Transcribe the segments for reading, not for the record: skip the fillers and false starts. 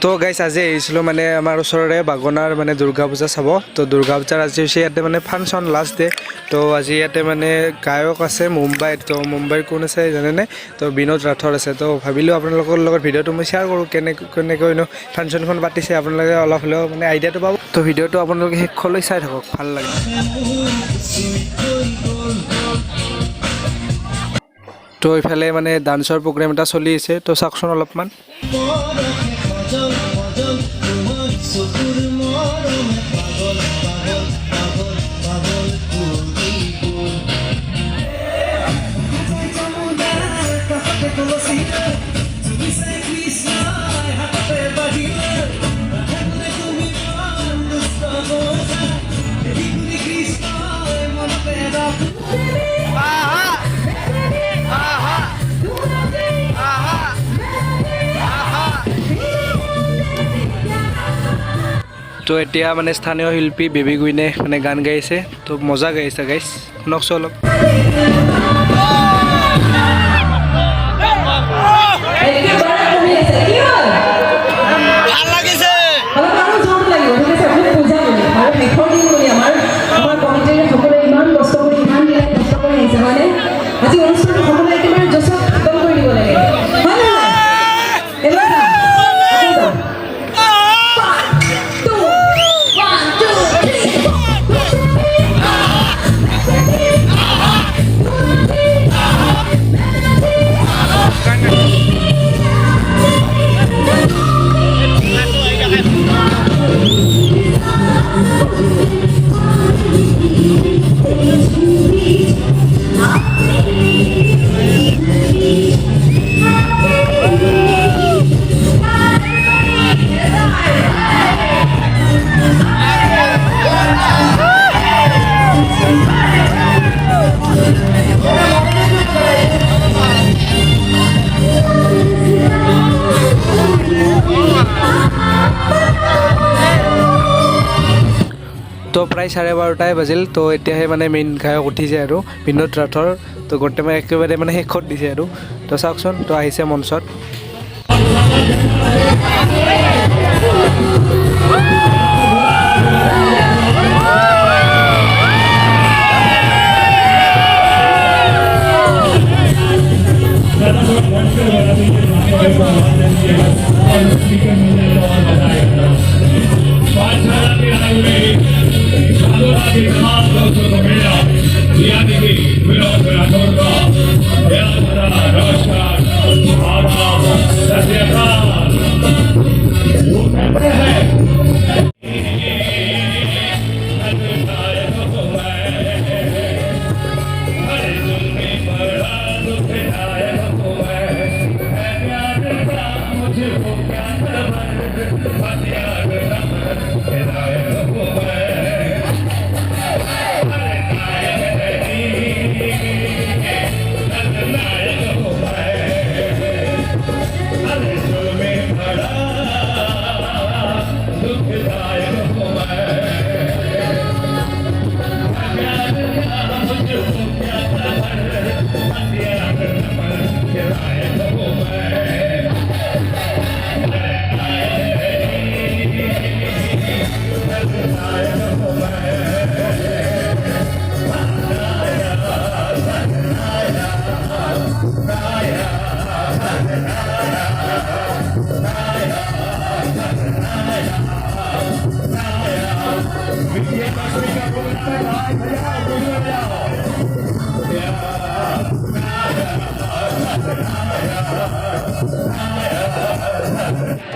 তো গাইছ আজি আহিছিলোঁ মানে আমাৰ ওচৰৰে বাগনাৰ মানে দুৰ্গা পূজা চাব। তো দুৰ্গা পূজাৰ আজি হৈছে ইয়াতে মানে ফাংচন লাষ্ট ডে। তো আজি ইয়াতে মানে গায়ক আছে মুম্বাইত। তো মুম্বাইৰ কোন আছে জানেনে? তো বিনোদ ৰাথোৰ আছে। তো ভাবিলোঁ আপোনালোকৰ লগত ভিডিঅ'টো মই শ্বেয়াৰ কৰোঁ কেনেকৈনো ফাংচনখন পাতিছে, আপোনালোকে অলপ হ'লেও মানে আইডিয়াটো পাব। তো ভিডিঅ'টো আপোনালোকে শেষলৈ চাই থাকক, ভাল লাগে। তো এইফালে মানে ডান্সৰ প্ৰগ্ৰেম এটা চলি আছে, তো চাওকচোন অলপমান। তো এতিয়া মানে স্থানীয় শিল্পী বেবী কুইনে মানে গান গাইছে। তো মজা গাইছে গাইছ, শুনকচোন অলপ। তো প্ৰায় 12:30 বাজিল। তো এতিয়াহে মানে মেইন গায়ক উঠিছে আৰু বিনোদ ৰাথোৰ। তো গোটেই মানে একেবাৰে মানে শেষত দিছে আৰু। তো চাওকচোন, তো আহিছে মঞ্চত।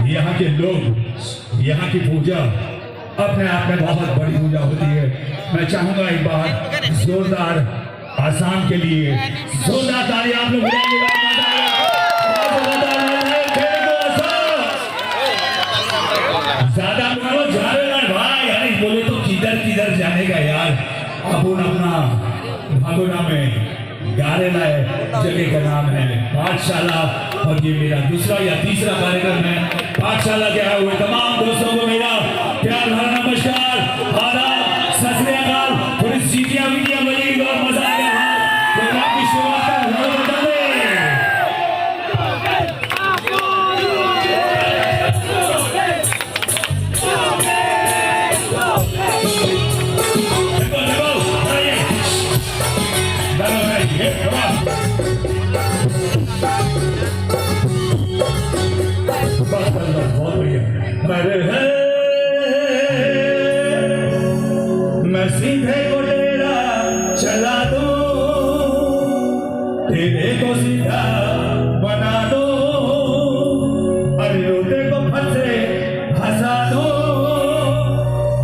यहाँ के लोग, यहाँ की पूजा अपने आप में बहुत बड़ी पूजा होती है। मैं चाहूंगा एक बार जोरदार आसान के लिए जोरदार ताली आप लोग ज्यादा करो जा रहे ना भाई, यानी बोले तो किधर किधर जाने का यार। अपन अपना भागोना में गारे लाए जगह का नाम है पाठशाला, और ये मेरा दूसरा या तीसरा कार्यक्रम है। पाठशाला के आए हुए तमाम दोस्तों को मेरा प्यार भरा नमस्कार, आदाब, सत श्री अकाल। थोड़ी सीटियां वीडियो बजेगी और मजा आएगा। प्रोग्राम की शुरुआत का भाव बता दे। है मैं सीधे को तेरा चला दूं तेरे को सीधा बना दो अरे रोटे को फंसे हंसा दो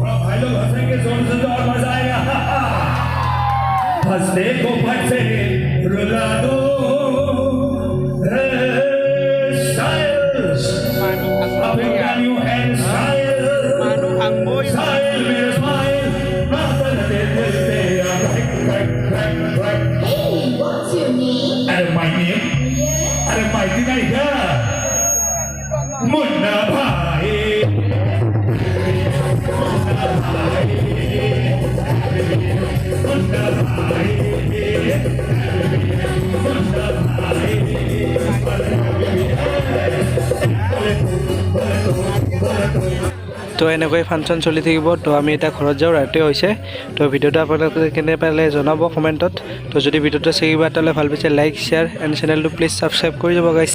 भाई लोग हंसेंगे जोर से तो और मजा आएगा हंसने को फंसे रुला दो स्टाइल्स अब can you hand style style मेरे smile ना करते दिल तेरा crack crack crack Hey, what's your name? अरे my name अरे माहिती नाही का मुन्ना भाई मुन्ना भाई मुन्ना भाई তো এনেকৈ ফাংচন চলি থাকিব তো আমি এতিয়া ঘৰত যাওঁ ৰাতি হৈছে তো ভিডিঅ'টো আপোনালোকে কেনে পালে জনাব কমেণ্টত তো যদি ভিডিঅ'টো চাই কিবা এটা ভাল পাইছে লাইক শ্বেয়াৰ এণ্ড চেনেলটো প্লিজ ছাবস্ক্ৰাইব কৰি যাব গাইছ